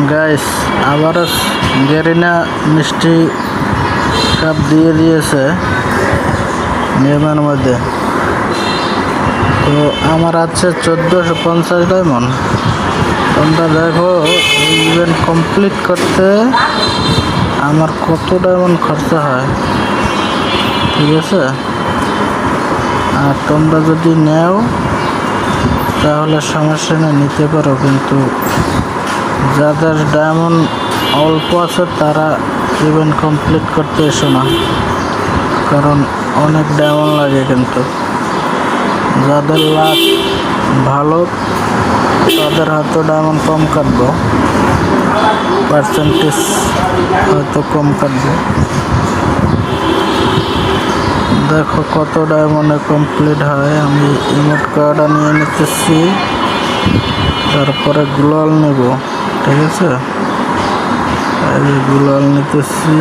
Guys আবারও Garena মিষ্টি cup দিয়ে দিয়েছে নিয়মের মধ্যে। তো আমার আছে 1450 ডায়মন্ড। তোমরা দেখো এই ইভেন্ট কমপ্লিট করতে আমার কত ডায়মন্ড খরচা হয়, ঠিক আছে। আর তোমরা যদি নেও তাহলে সমস্যা নেই, নিতে পারো, কিন্তু যাদের ডায়মন্ড অল্প আছে তারা ইভেন্ট কমপ্লিট করতে এসো না, কারণ অনেক ডায়মন্ড লাগে। কিন্তু যাদের লাক ভালো তাদের হয়তো ডায়মন্ড কম কাটবো, পার্সেন্টেজ হয়তো কম কাটবে। দেখো কত ডায়মন্ডে কমপ্লিট হয়। আমি ইমোট কার্ডটা নিয়ে নিতেছি, তারপরে গ্লোয়াল নেব, ঠিক আছে। এই গ্লোয়াল নিতেছি।